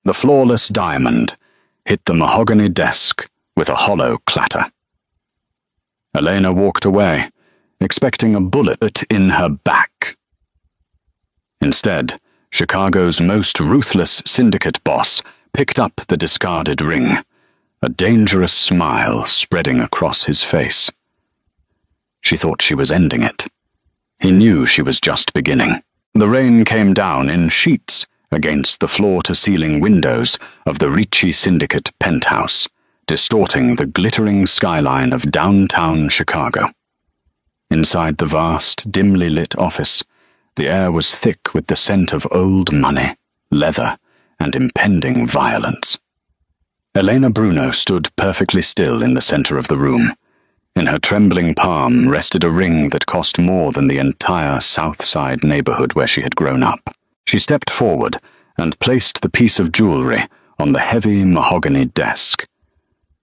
The flawless diamond hit the mahogany desk with a hollow clatter. Elena walked away, expecting a bullet in her back. Instead, Chicago's most ruthless syndicate boss picked up the discarded ring, a dangerous smile spreading across his face. She thought she was ending it. He knew she was just beginning. The rain came down in sheets against the floor-to-ceiling windows of the Ricci Syndicate penthouse, distorting the glittering skyline of downtown Chicago. Inside the vast, dimly lit office, the air was thick with the scent of old money, leather, and impending violence. Elena Bruno stood perfectly still in the center of the room. In her trembling palm rested a ring that cost more than the entire South Side neighborhood where she had grown up. She stepped forward and placed the piece of jewelry on the heavy mahogany desk.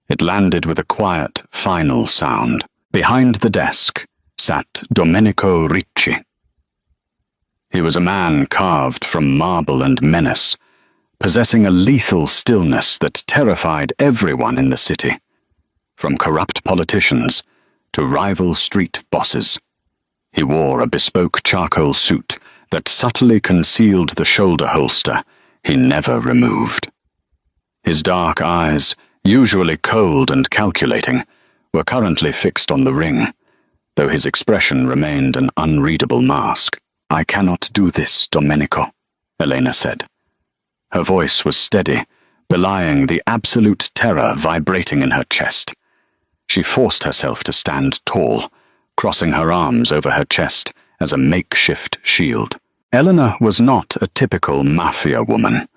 It landed with a quiet, final sound. Behind the desk sat Domenico Ricci. He was a man carved from marble and menace, possessing a lethal stillness that terrified everyone in the city, from corrupt politicians to rival street bosses. He wore a bespoke charcoal suit that subtly concealed the shoulder holster he never removed. His dark eyes, usually cold and calculating, were currently fixed on the ring, though his expression remained an unreadable mask. "I cannot do this, Domenico," Elena said. Her voice was steady, belying the absolute terror vibrating in her chest. She forced herself to stand tall, crossing her arms over her chest as a makeshift shield. Elena was not a typical mafia woman.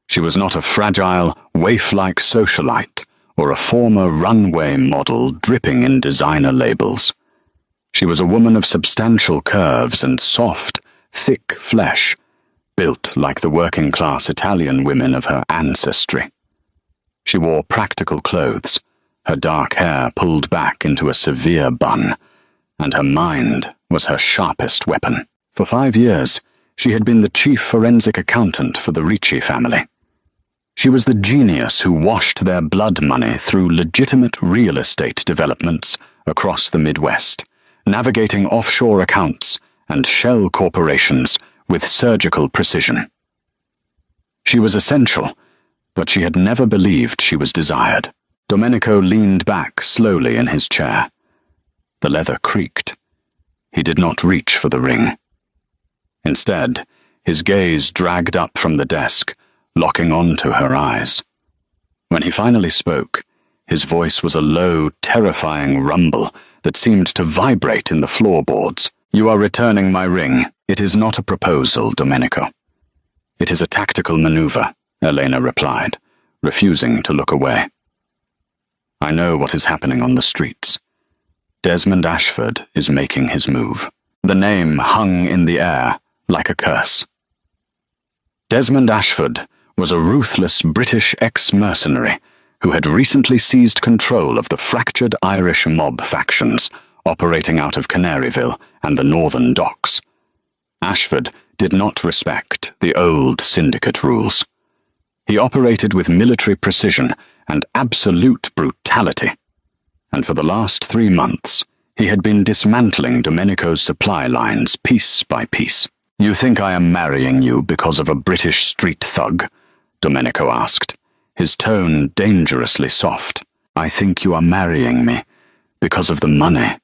She was not a fragile, waif-like socialite or a former runway model dripping in designer labels. She was a woman of substantial curves and soft, thick flesh, built like the working-class Italian women of her ancestry. She wore practical clothes, her dark hair pulled back into a severe bun, and her mind was her sharpest weapon. For 5 years, she had been the chief forensic accountant for the Ricci family. She was the genius who washed their blood money through legitimate real estate developments across the Midwest, navigating offshore accounts and shell corporations with surgical precision. She was essential, but she had never believed she was desired. Domenico leaned back slowly in his chair. The leather creaked. He did not reach for the ring. Instead, his gaze dragged up from the desk, locking onto her eyes. When he finally spoke, his voice was a low, terrifying rumble that seemed to vibrate in the floorboards. "You are returning my ring. It is not a proposal, Domenico." "It is a tactical maneuver," Elena replied, refusing to look away. "I know what is happening on the streets. Desmond Ashford is making his move." The name hung in the air like a curse. Desmond Ashford was a ruthless British ex-mercenary who had recently seized control of the fractured Irish mob factions operating out of Canaryville and the northern docks. Ashford did not respect the old syndicate rules. He operated with military precision and absolute brutality, and for the last 3 months, he had been dismantling Domenico's supply lines piece by piece. "You think I am marrying you because of a British street thug?" Domenico asked, his tone dangerously soft. "I think you are marrying me because of the money,"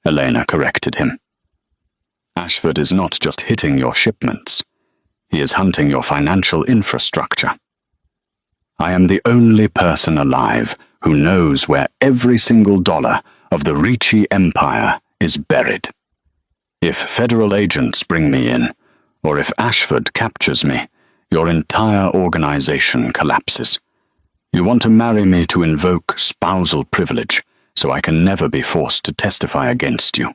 Elena corrected him. "Ashford is not just hitting your shipments. He is hunting your financial infrastructure. I am the only person alive who knows where every single dollar of the Ricci empire is buried. If federal agents bring me in, or if Ashford captures me, your entire organization collapses. You want to marry me to invoke spousal privilege, so I can never be forced to testify against you.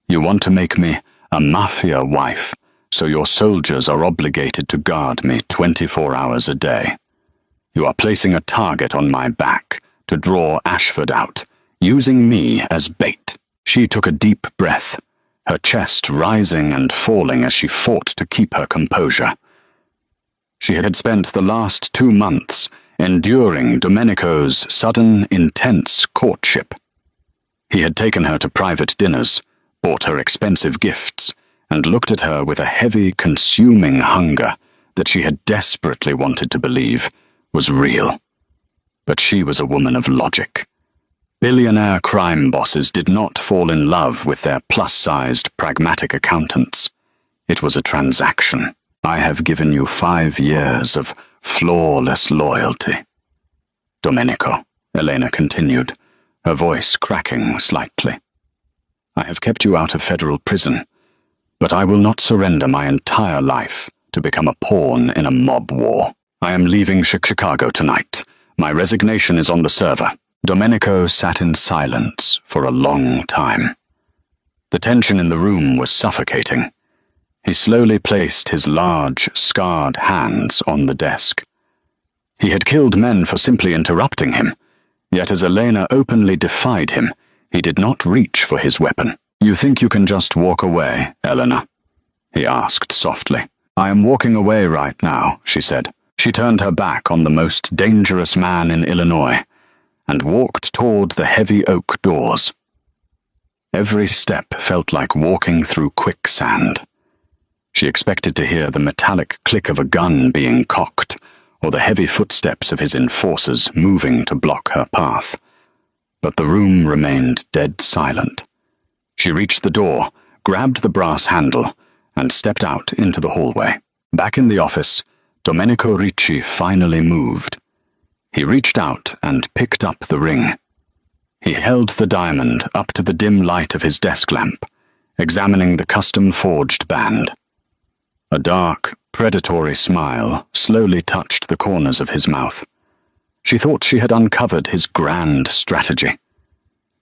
You want to make me a mafia wife, so your soldiers are obligated to guard me 24 hours a day. You are placing a target on my back to draw Ashford out, using me as bait." She took a deep breath, her chest rising and falling as she fought to keep her composure. She had spent the last 2 months enduring Domenico's sudden, intense courtship. He had taken her to private dinners, bought her expensive gifts, and looked at her with a heavy, consuming hunger that she had desperately wanted to believe was real. But she was a woman of logic. Billionaire crime bosses did not fall in love with their plus-sized, pragmatic accountants. It was a transaction. I have given you 5 years of flawless loyalty. Domenico, Elena continued, her voice cracking slightly. I have kept you out of federal prison, but I will not surrender my entire life to become a pawn in a mob war. I am leaving Chicago tonight. My resignation is on the server. Domenico sat in silence for a long time. The tension in the room was suffocating. He slowly placed his large, scarred hands on the desk. He had killed men for simply interrupting him, yet as Elena openly defied him, he did not reach for his weapon. You think you can just walk away, Elena? He asked softly. I am walking away right now, she said. She turned her back on the most dangerous man in Illinois and walked toward the heavy oak doors. Every step felt like walking through quicksand. She expected to hear the metallic click of a gun being cocked, or the heavy footsteps of his enforcers moving to block her path. But the room remained dead silent. She reached the door, grabbed the brass handle, and stepped out into the hallway. Back in the office, Domenico Ricci finally moved. He reached out and picked up the ring. He held the diamond up to the dim light of his desk lamp, examining the custom-forged band. A dark, predatory smile slowly touched the corners of his mouth. She thought she had uncovered his grand strategy.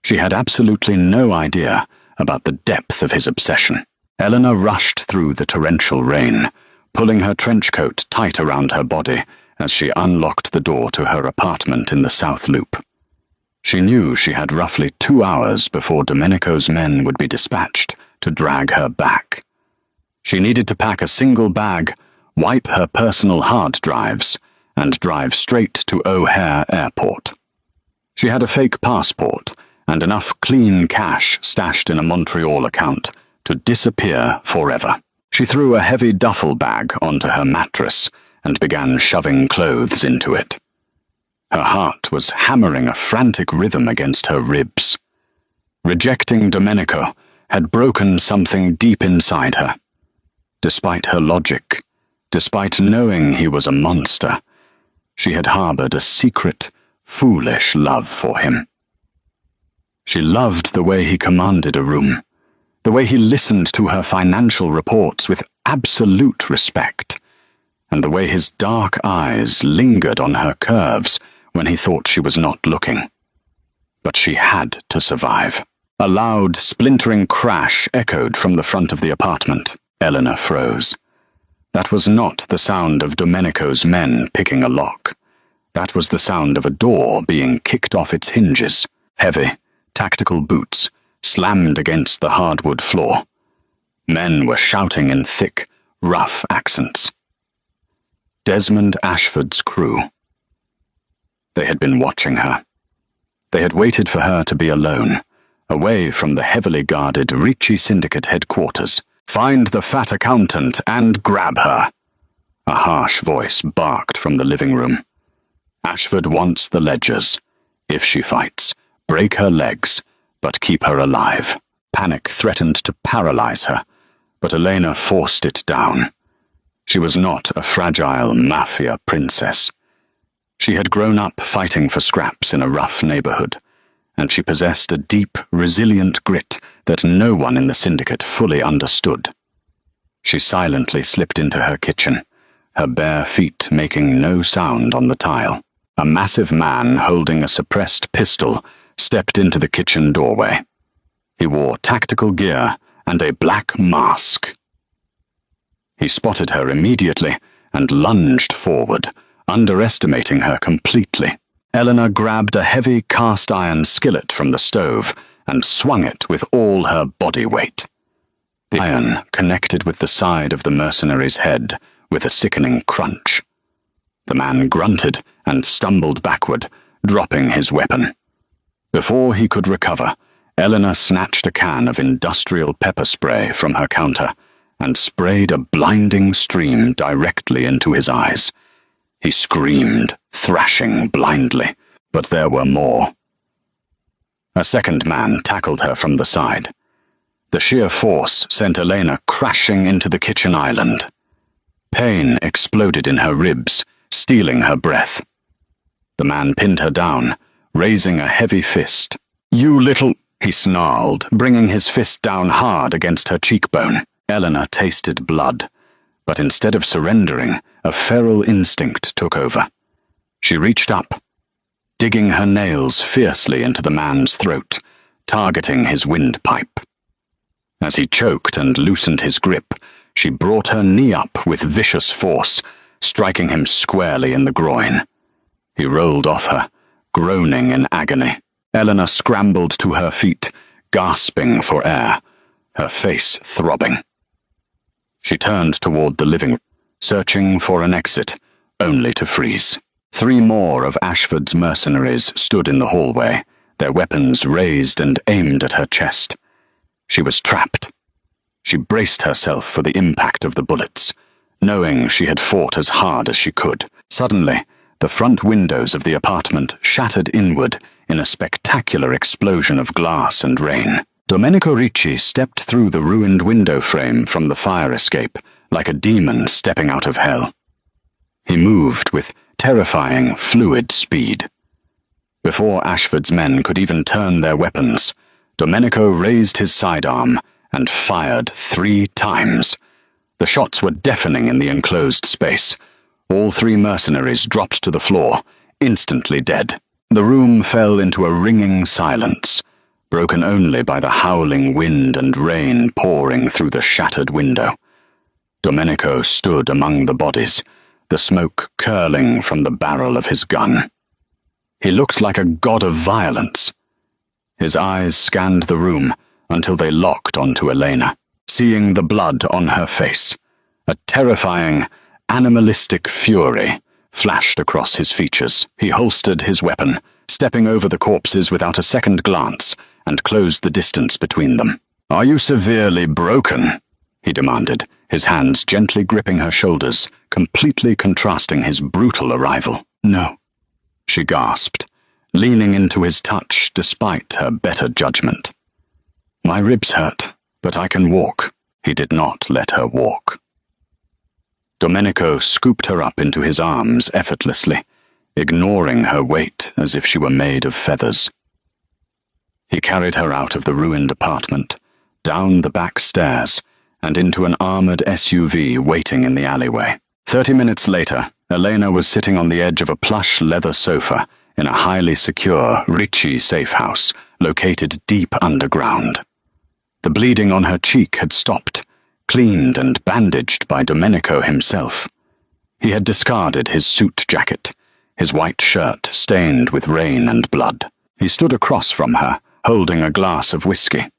She had absolutely no idea about the depth of his obsession. Elena rushed through the torrential rain, pulling her trench coat tight around her body as she unlocked the door to her apartment in the South Loop. She knew she had roughly 2 hours before Domenico's men would be dispatched to drag her back. She needed to pack a single bag, wipe her personal hard drives, and drive straight to O'Hare Airport. She had a fake passport and enough clean cash stashed in a Montreal account to disappear forever. She threw a heavy duffel bag onto her mattress and began shoving clothes into it. Her heart was hammering a frantic rhythm against her ribs. Rejecting Domenico had broken something deep inside her. Despite her logic, despite knowing he was a monster, she had harbored a secret, foolish love for him. She loved the way he commanded a room, the way he listened to her financial reports with absolute respect, and the way his dark eyes lingered on her curves when he thought she was not looking. But she had to survive. A loud, splintering crash echoed from the front of the apartment. Elena froze. That was not the sound of Domenico's men picking a lock. That was the sound of a door being kicked off its hinges. Heavy, tactical boots slammed against the hardwood floor. Men were shouting in thick, rough accents. Desmond Ashford's crew. They had been watching her. They had waited for her to be alone, away from the heavily guarded Ricci Syndicate headquarters. Find the fat accountant and grab her. A harsh voice barked from the living room. Ashford wants the ledgers. If she fights, break her legs, but keep her alive. Panic threatened to paralyze her, but Elena forced it down. She was not a fragile mafia princess. She had grown up fighting for scraps in a rough neighborhood, and she possessed a deep, resilient grit that no one in the syndicate fully understood. She silently slipped into her kitchen, her bare feet making no sound on the tile. A massive man holding a suppressed pistol stepped into the kitchen doorway. He wore tactical gear and a black mask. He spotted her immediately and lunged forward, underestimating her completely. Elena grabbed a heavy cast-iron skillet from the stove and swung it with all her body weight. The iron connected with the side of the mercenary's head with a sickening crunch. The man grunted and stumbled backward, dropping his weapon. Before he could recover, Eleanor snatched a can of industrial pepper spray from her counter and sprayed a blinding stream directly into his eyes. He screamed, thrashing blindly, but there were more. A second man tackled her from the side. The sheer force sent Elena crashing into the kitchen island. Pain exploded in her ribs, stealing her breath. The man pinned her down, raising a heavy fist. "You little—" he snarled, bringing his fist down hard against her cheekbone. Eleanor tasted blood, but instead of surrendering, a feral instinct took over. She reached up, digging her nails fiercely into the man's throat, targeting his windpipe. As he choked and loosened his grip, she brought her knee up with vicious force, striking him squarely in the groin. He rolled off her, groaning in agony. Eleanor scrambled to her feet, gasping for air, her face throbbing. She turned toward the living room, searching for an exit, only to freeze. 3 more of Ashford's mercenaries stood in the hallway, their weapons raised and aimed at her chest. She was trapped. She braced herself for the impact of the bullets, knowing she had fought as hard as she could. Suddenly, the front windows of the apartment shattered inward in a spectacular explosion of glass and rain. Domenico Ricci stepped through the ruined window frame from the fire escape like a demon stepping out of hell. He moved with terrifying, fluid speed. Before Ashford's men could even turn their weapons, Domenico raised his sidearm and fired 3 times. The shots were deafening in the enclosed space. All 3 mercenaries dropped to the floor, instantly dead. The room fell into a ringing silence, broken only by the howling wind and rain pouring through the shattered window. Domenico stood among the bodies, the smoke curling from the barrel of his gun. He looked like a god of violence. His eyes scanned the room until they locked onto Elena, seeing the blood on her face. A terrifying, animalistic fury flashed across his features. He holstered his weapon, stepping over the corpses without a second glance, and closed the distance between them. "Are you severely broken?" he demanded, his hands gently gripping her shoulders, completely contrasting his brutal arrival. "No," she gasped, leaning into his touch despite her better judgment. "My ribs hurt, but I can walk." He did not let her walk. Domenico scooped her up into his arms effortlessly, ignoring her weight as if she were made of feathers. He carried her out of the ruined apartment, down the back stairs, and into an armored SUV waiting in the alleyway. 30 minutes later, Elena was sitting on the edge of a plush leather sofa in a highly secure Ricci safe house located deep underground. The bleeding on her cheek had stopped, cleaned and bandaged by Domenico himself. He had discarded his suit jacket, his white shirt stained with rain and blood. He stood across from her, holding a glass of whiskey.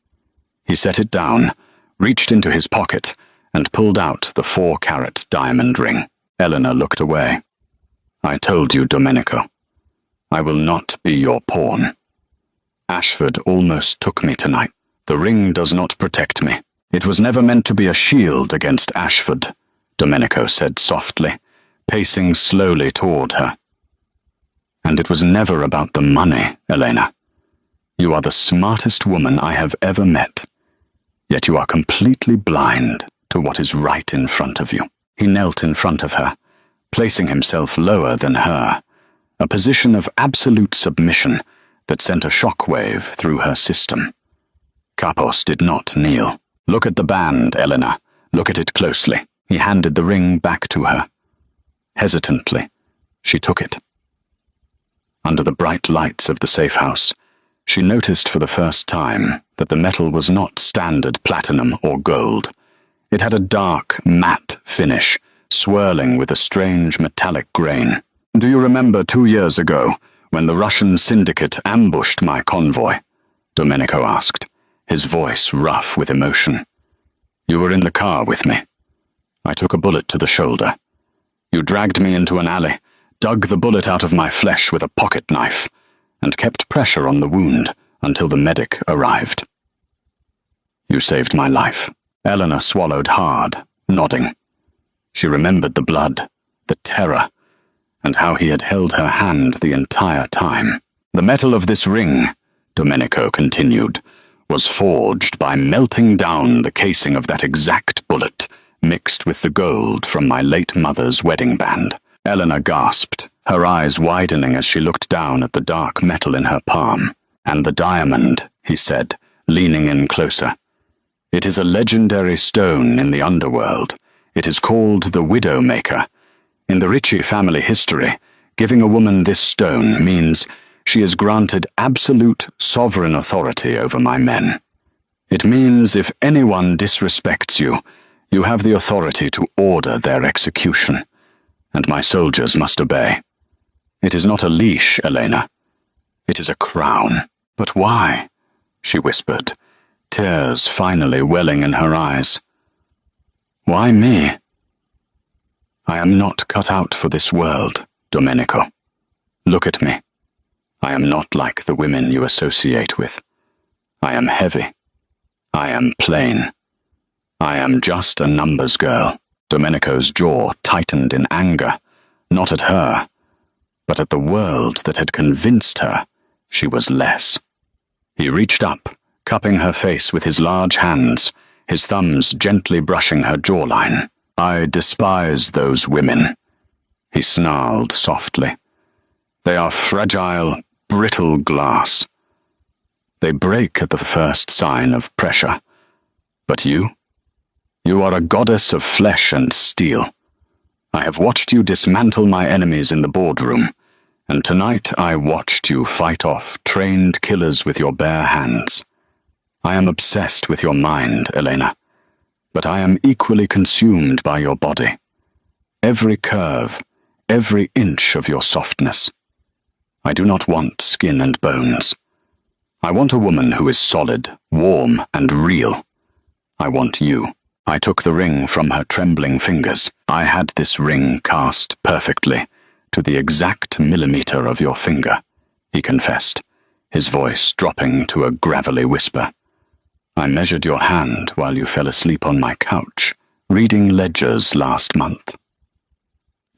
He set it down, reached into his pocket, and pulled out the 4-carat diamond ring. Eleanor looked away. "I told you, Domenico. I will not be your pawn. Ashford almost took me tonight. The ring does not protect me. It was never meant to be a shield against Ashford," Domenico said softly, pacing slowly toward her. "And it was never about the money, Elena. You are the smartest woman I have ever met, yet you are completely blind to what is right in front of you." He knelt in front of her, placing himself lower than her, a position of absolute submission that sent a shockwave through her system. Kapos did not kneel. "Look at the band, Eleanor. Look at it closely." He handed the ring back to her. Hesitantly, she took it. Under the bright lights of the safe house, she noticed for the first time that the metal was not standard platinum or gold. It had a dark, matte finish, swirling with a strange metallic grain. "Do you remember 2 years ago, when the Russian syndicate ambushed my convoy?" Domenico asked, his voice rough with emotion. "You were in the car with me. I took a bullet to the shoulder. You dragged me into an alley dug the bullet out of my flesh with a pocket knife, and kept pressure on the wound until the medic arrived. You saved my life. Eleanor swallowed hard, nodding. She remembered the blood, the terror, and how he had held her hand the entire time. The metal of this ring, Domenico continued, was forged by melting down the casing of that exact bullet, mixed with the gold from my late mother's wedding band. Eleanor gasped, her eyes widening as she looked down at the dark metal in her palm. And the diamond, he said, leaning in closer. It is a legendary stone in the Underworld. It is called the Widowmaker. In the Ricci family history, giving a woman this stone means she is granted absolute sovereign authority over my men. It means if anyone disrespects you, you have the authority to order their execution, and my soldiers must obey. It is not a leash, Elena. It is a crown. But why? She whispered, tears finally welling in her eyes. Why me? I am not cut out for this world, Domenico. Look at me. I am not like the women you associate with. I am heavy. I am plain. I am just a numbers girl. Domenico's jaw tightened in anger, not at her, but at the world that had convinced her she was less. He reached up, cupping her face with his large hands, his thumbs gently brushing her jawline. I despise those women, he snarled softly. They are fragile, brittle glass. They break at the first sign of pressure. But you are a goddess of flesh and steel. I have watched you dismantle my enemies in the boardroom, and tonight I watched you fight off trained killers with your bare hands. I am obsessed with your mind, Elena, but I am equally consumed by your body. Every curve, every inch of your softness. I do not want skin and bones. I want a woman who is solid, warm, and real. I want you. I took the ring from her trembling fingers. I had this ring cast perfectly, to the exact millimeter of your finger, he confessed, his voice dropping to a gravelly whisper. I measured your hand while you fell asleep on my couch, reading ledgers last month.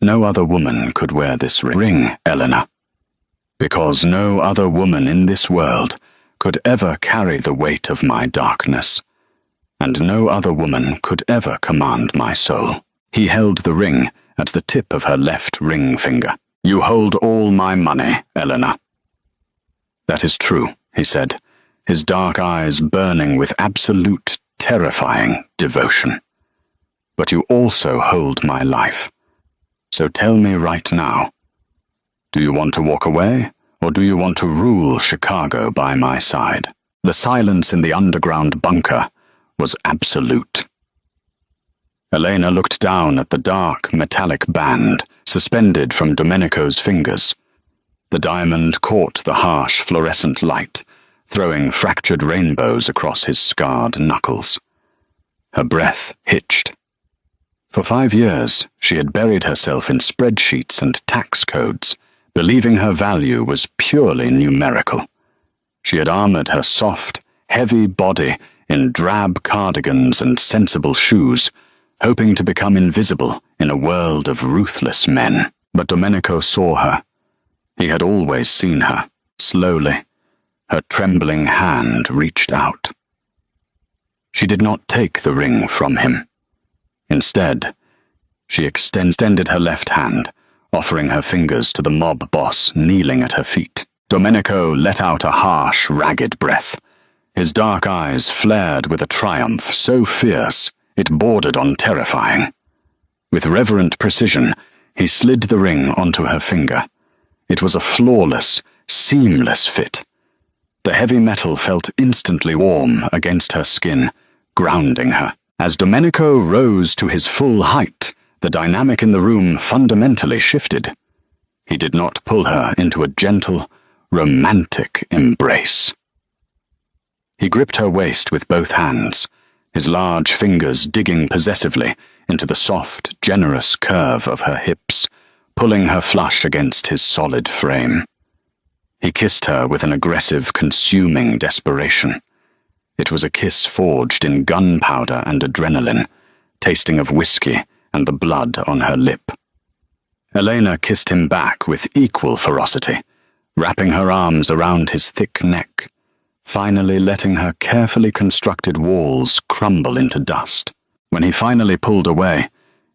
No other woman could wear this ring, Eleanor, because no other woman in this world could ever carry the weight of my darkness, and no other woman could ever command my soul. He held the ring at the tip of her left ring finger. You hold all my money, Eleanor. That is true, he said, his dark eyes burning with absolute, terrifying devotion. But you also hold my life. So tell me right now, do you want to walk away, or do you want to rule Chicago by my side? The silence in the underground bunker was absolute. Elena looked down at the dark, metallic band suspended from Domenico's fingers. The diamond caught the harsh, fluorescent light, throwing fractured rainbows across his scarred knuckles. Her breath hitched. For 5 years, she had buried herself in spreadsheets and tax codes, believing her value was purely numerical. She had armored her soft, heavy body in drab cardigans and sensible shoes, hoping to become invisible in a world of ruthless men. But Domenico saw her. He had always seen her. Slowly, her trembling hand reached out. She did not take the ring from him. Instead, she extended her left hand, offering her fingers to the mob boss kneeling at her feet. Domenico let out a harsh, ragged breath. His dark eyes flared with a triumph so fierce it bordered on terrifying. With reverent precision, he slid the ring onto her finger. It was a flawless, seamless fit. The heavy metal felt instantly warm against her skin, grounding her. As Domenico rose to his full height, the dynamic in the room fundamentally shifted. He did not pull her into a gentle, romantic embrace. He gripped her waist with both hands, his large fingers digging possessively into the soft, generous curve of her hips, pulling her flush against his solid frame. He kissed her with an aggressive, consuming desperation. It was a kiss forged in gunpowder and adrenaline, tasting of whiskey and the blood on her lip. Elena kissed him back with equal ferocity, wrapping her arms around his thick neck, finally letting her carefully constructed walls crumble into dust. When he finally pulled away,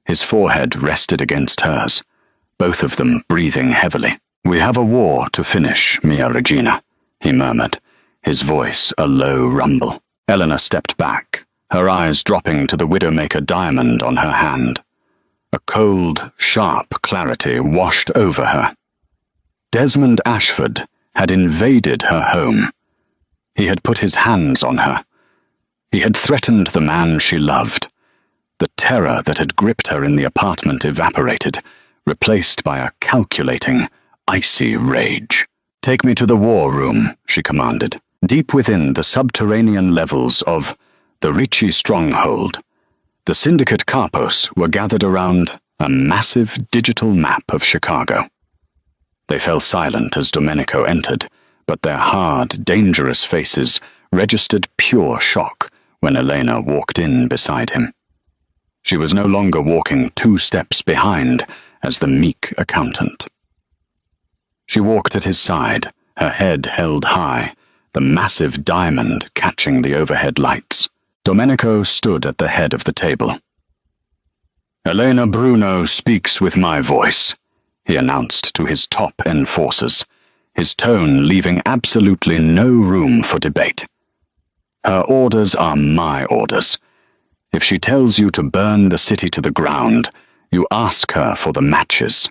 his forehead rested against hers, both of them breathing heavily. "We have a war to finish, Mia Regina," he murmured, his voice a low rumble. Elena stepped back, her eyes dropping to the Widowmaker diamond on her hand. A cold, sharp clarity washed over her. Desmond Ashford had invaded her home. He had put his hands on her. He had threatened the man she loved. The terror that had gripped her in the apartment evaporated, replaced by a calculating, icy rage. "Take me to the war room," she commanded. Deep within the subterranean levels of the Ricci stronghold, the Syndicate Carpos were gathered around a massive digital map of Chicago. They fell silent as Domenico entered, but their hard, dangerous faces registered pure shock when Elena walked in beside him. She was no longer walking 2 steps behind as the meek accountant. She walked at his side, her head held high, the massive diamond catching the overhead lights. Domenico stood at the head of the table. "Elena Bruno speaks with my voice," he announced to his top enforcers, his tone leaving absolutely no room for debate. "Her orders are my orders. If she tells you to burn the city to the ground, you ask her for the matches.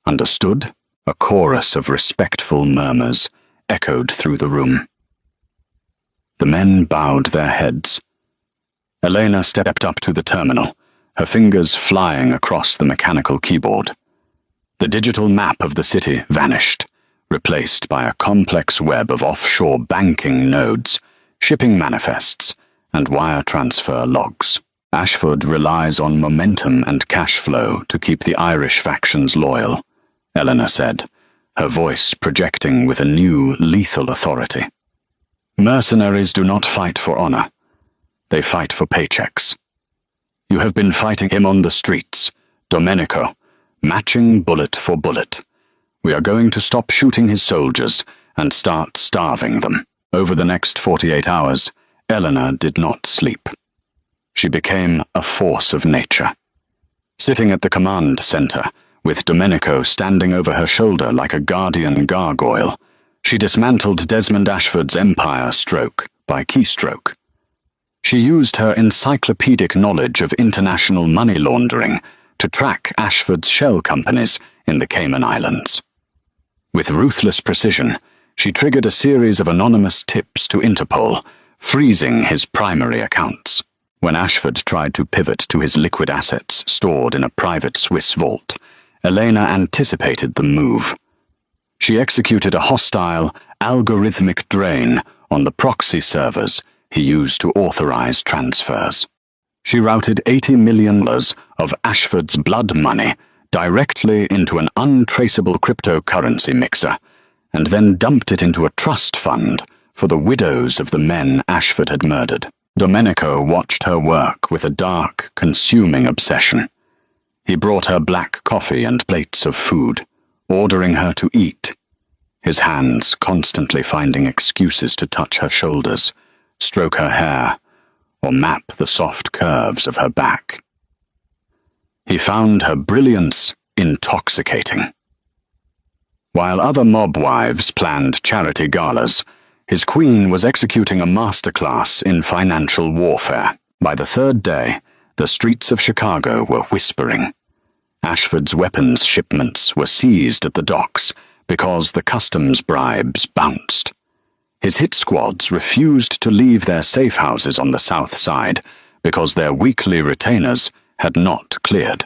Understood?" A chorus of respectful murmurs echoed through the room. The men bowed their heads. Elena stepped up to the terminal, her fingers flying across the mechanical keyboard. The digital map of the city vanished, replaced by a complex web of offshore banking nodes, shipping manifests, and wire transfer logs. "Ashford relies on momentum and cash flow to keep the Irish factions loyal," Elena said, her voice projecting with a new, lethal authority. "Mercenaries do not fight for honor. They fight for paychecks. You have been fighting him on the streets, Domenico, matching bullet for bullet. We are going to stop shooting his soldiers and start starving them." Over the next 48 hours, Elena did not sleep. She became a force of nature. Sitting at the command center, with Domenico standing over her shoulder like a guardian gargoyle, she dismantled Desmond Ashford's empire stroke by keystroke. She used her encyclopedic knowledge of international money laundering to track Ashford's shell companies in the Cayman Islands. With ruthless precision, she triggered a series of anonymous tips to Interpol, freezing his primary accounts. When Ashford tried to pivot to his liquid assets stored in a private Swiss vault, Elena anticipated the move. She executed a hostile, algorithmic drain on the proxy servers he used to authorize transfers. She routed $80 million of Ashford's blood money directly into an untraceable cryptocurrency mixer, and then dumped it into a trust fund for the widows of the men Ashford had murdered. Domenico watched her work with a dark, consuming obsession. He brought her black coffee and plates of food, ordering her to eat, his hands constantly finding excuses to touch her shoulders, stroke her hair, or map the soft curves of her back. He found her brilliance intoxicating. While other mob wives planned charity galas, his queen was executing a masterclass in financial warfare. By the 3rd day, the streets of Chicago were whispering. Ashford's weapons shipments were seized at the docks because the customs bribes bounced. His hit squads refused to leave their safe houses on the south side because their weekly retainers had not cleared.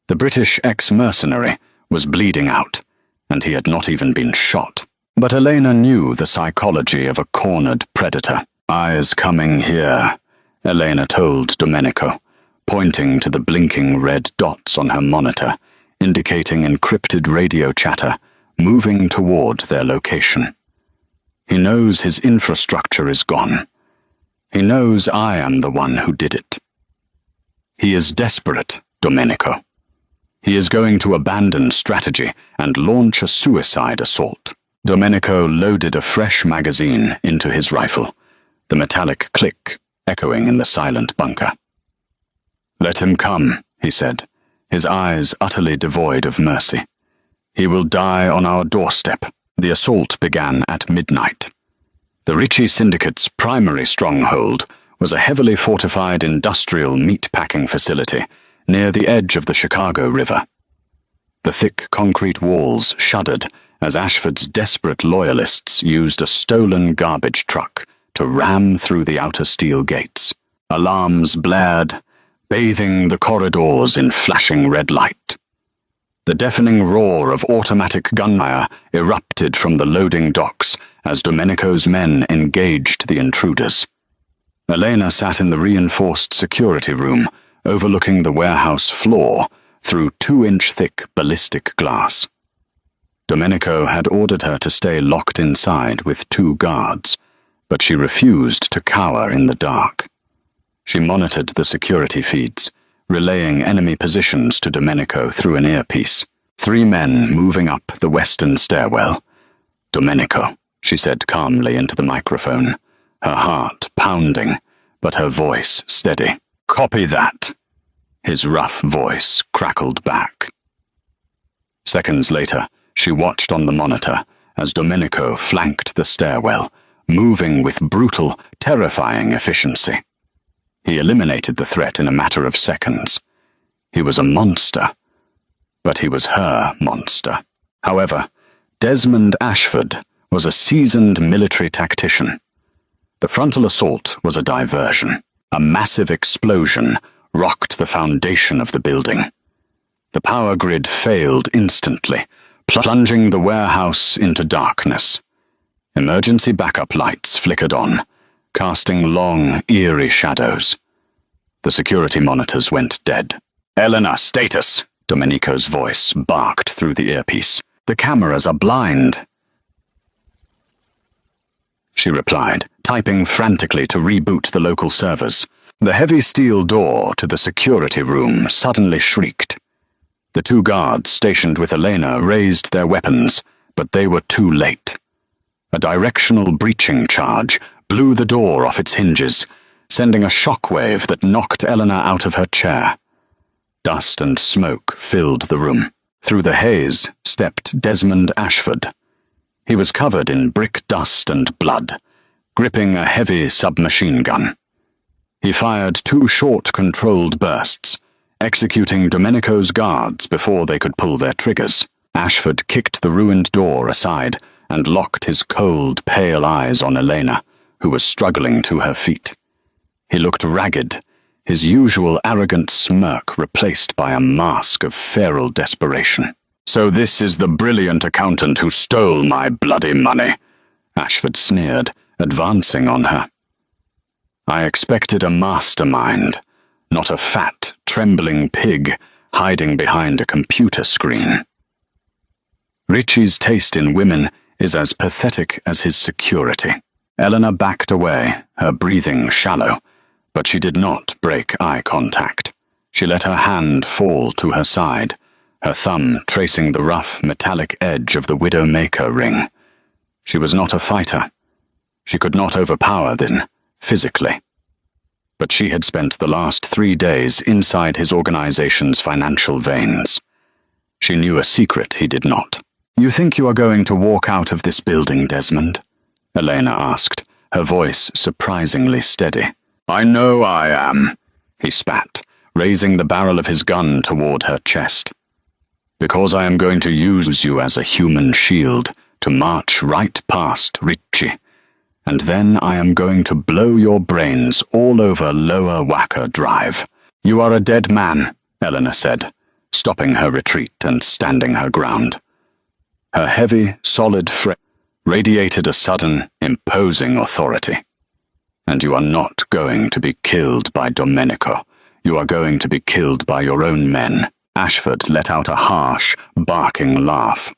The British ex-mercenary was bleeding out, and he had not even been shot. But Elena knew the psychology of a cornered predator. "Eyes coming here," Elena told Domenico, pointing to the blinking red dots on her monitor, indicating encrypted radio chatter, moving toward their location. He knows his infrastructure is gone. He knows I am the one who did it. He is desperate, Domenico. He is going to abandon strategy and launch a suicide assault. Domenico loaded a fresh magazine into his rifle, the metallic click echoing in the silent bunker. "Let him come," he said, his eyes utterly devoid of mercy. "He will die on our doorstep." The assault began at midnight. The Ricci Syndicate's primary stronghold was a heavily fortified industrial meat-packing facility near the edge of the Chicago River. The thick concrete walls shuddered as Ashford's desperate loyalists used a stolen garbage truck to ram through the outer steel gates. Alarms blared, bathing the corridors in flashing red light. The deafening roar of automatic gunfire erupted from the loading docks as Domenico's men engaged the intruders. Elena sat in the reinforced security room, overlooking the warehouse floor through 2-inch-thick ballistic glass. Domenico had ordered her to stay locked inside with 2 guards, but she refused to cower in the dark. She monitored the security feeds, relaying enemy positions to Domenico through an earpiece. 3 men moving up the western stairwell. "Domenico," she said calmly into the microphone, her heart pounding, but her voice steady. "Copy that." His rough voice crackled back. Seconds later, she watched on the monitor as Domenico flanked the stairwell, moving with brutal, terrifying efficiency. He eliminated the threat in a matter of seconds. He was a monster, but he was her monster. However, Desmond Ashford was a seasoned military tactician. The frontal assault was a diversion. A massive explosion rocked the foundation of the building. The power grid failed instantly, plunging the warehouse into darkness. Emergency backup lights flickered on, casting long, eerie shadows. The security monitors went dead. "Elena, status!" Domenico's voice barked through the earpiece. "The cameras are blind," she replied, typing frantically to reboot the local servers. The heavy steel door to the security room suddenly shrieked. The 2 guards stationed with Elena raised their weapons, but they were too late. A directional breaching charge blew the door off its hinges, sending a shockwave that knocked Elena out of her chair. Dust and smoke filled the room. Through the haze stepped Desmond Ashford. He was covered in brick dust and blood, gripping a heavy submachine gun. He fired 2 short, controlled bursts, executing Domenico's guards before they could pull their triggers. Ashford kicked the ruined door aside and locked his cold, pale eyes on Elena, who was struggling to her feet. He looked ragged, his usual arrogant smirk replaced by a mask of feral desperation. "So this is the brilliant accountant who stole my bloody money," Ashford sneered, advancing on her. "I expected a mastermind, not a fat, trembling pig hiding behind a computer screen." Ricci's taste in women is as pathetic as his security. Elena backed away, her breathing shallow, but she did not break eye contact. She let her hand fall to her side, her thumb tracing the rough metallic edge of the Widowmaker ring. She was not a fighter. She could not overpower this physically. But she had spent the last 3 days inside his organization's financial veins. She knew a secret he did not. "You think you are going to walk out of this building, Desmond?" Elena asked, her voice surprisingly steady. "I know I am," he spat, raising the barrel of his gun toward her chest. "Because I am going to use you as a human shield to march right past Ricci, and then I am going to blow your brains all over Lower Wacker Drive." "You are a dead man," Elena said, stopping her retreat and standing her ground. Her heavy, solid frame radiated a sudden, imposing authority. "And you are not going to be killed by Domenico. You are going to be killed by your own men." Ashford let out a harsh, barking laugh.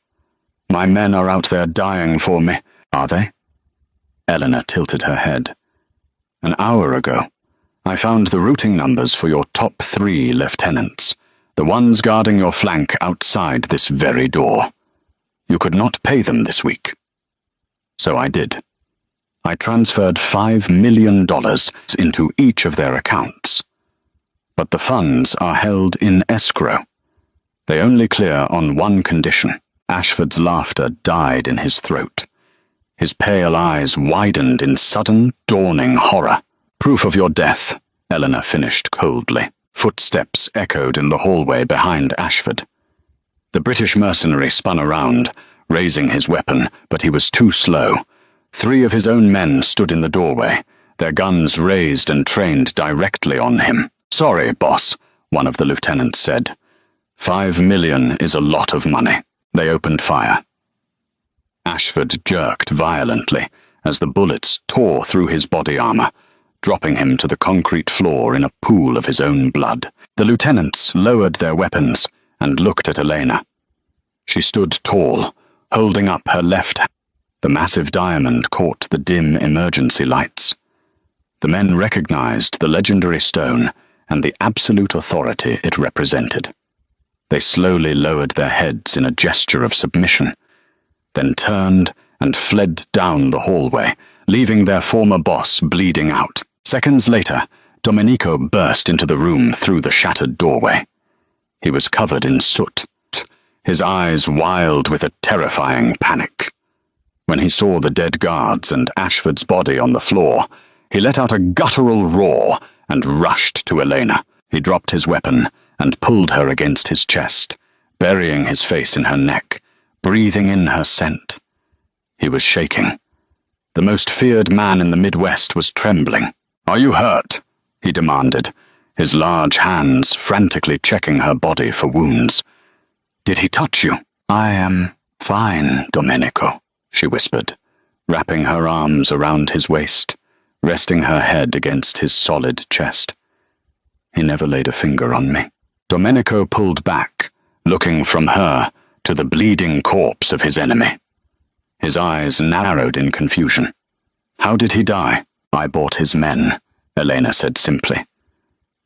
My men are out there dying for me, are they? Eleanor tilted her head. An hour ago, I found the routing numbers for your top 3 lieutenants, the ones guarding your flank outside this very door. You could not pay them this week. So I did. I transferred $5 million into each of their accounts. But the funds are held in escrow. They only clear on one condition. Ashford's laughter died in his throat. His pale eyes widened in sudden, dawning horror. Proof of your death, Eleanor finished coldly. Footsteps echoed in the hallway behind Ashford. The British mercenary spun around, raising his weapon, but he was too slow. 3 of his own men stood in the doorway, their guns raised and trained directly on him. Sorry, boss, one of the lieutenants said. $5 million is a lot of money. They opened fire. Ashford jerked violently as the bullets tore through his body armor, dropping him to the concrete floor in a pool of his own blood. The lieutenants lowered their weapons and looked at Elena. She stood tall, holding up her left hand. The massive diamond caught the dim emergency lights. The men recognized the legendary stone and the absolute authority it represented. They slowly lowered their heads in a gesture of submission, then turned and fled down the hallway, leaving their former boss bleeding out. Seconds later, Domenico burst into the room through the shattered doorway. He was covered in soot, his eyes wild with a terrifying panic. When he saw the dead guards and Ashford's body on the floor, he let out a guttural roar and rushed to Elena. He dropped his weapon and pulled her against his chest, burying his face in her neck, breathing in her scent. He was shaking. The most feared man in the Midwest was trembling. "Are you hurt?" he demanded, his large hands frantically checking her body for wounds. "Did he touch you?" "I am fine, Domenico," she whispered, wrapping her arms around his waist, resting her head against his solid chest. He never laid a finger on me. Domenico pulled back, looking from her to the bleeding corpse of his enemy. His eyes narrowed in confusion. "How did he die?" "I bought his men," Elena said simply.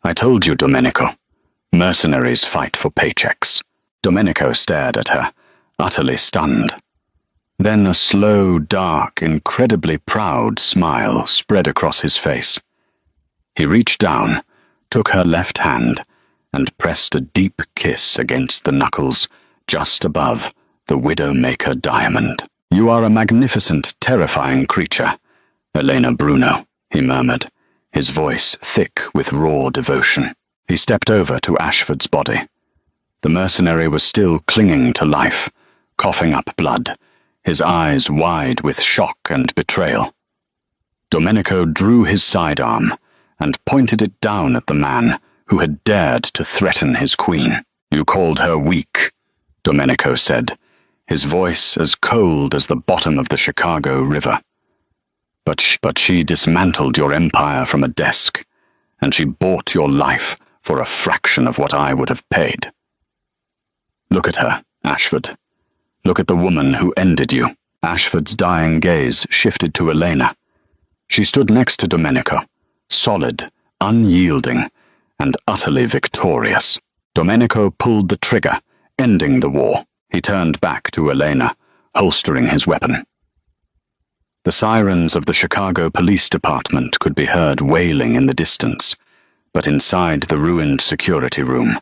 "I told you, Domenico. Mercenaries fight for paychecks." Domenico stared at her, utterly stunned. Then a slow, dark, incredibly proud smile spread across his face. He reached down, took her left hand, and pressed a deep kiss against the knuckles just above the Widowmaker diamond. "You are a magnificent, terrifying creature, Elena Bruno," he murmured, his voice thick with raw devotion. He stepped over to Ashford's body. The mercenary was still clinging to life, coughing up blood, his eyes wide with shock and betrayal. Domenico drew his sidearm and pointed it down at the man who had dared to threaten his queen. "You called her weak," Domenico said, his voice as cold as the bottom of the Chicago River. But she dismantled your empire from a desk, and she bought your life for a fraction of what I would have paid. Look at her, Ashford. Look at the woman who ended you." Ashford's dying gaze shifted to Elena. She stood next to Domenico, solid, unyielding, and utterly victorious. Domenico pulled the trigger, ending the war. He turned back to Elena, holstering his weapon. The sirens of the Chicago Police Department could be heard wailing in the distance, but inside the ruined security room,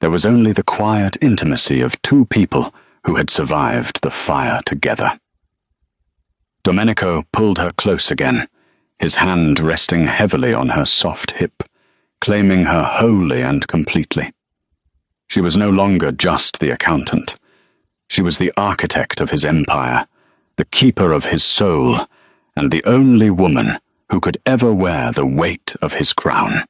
there was only the quiet intimacy of 2 people who had survived the fire together. Domenico pulled her close again, his hand resting heavily on her soft hip, claiming her wholly and completely. She was no longer just the accountant. She was the architect of his empire, the keeper of his soul, and the only woman who could ever wear the weight of his crown.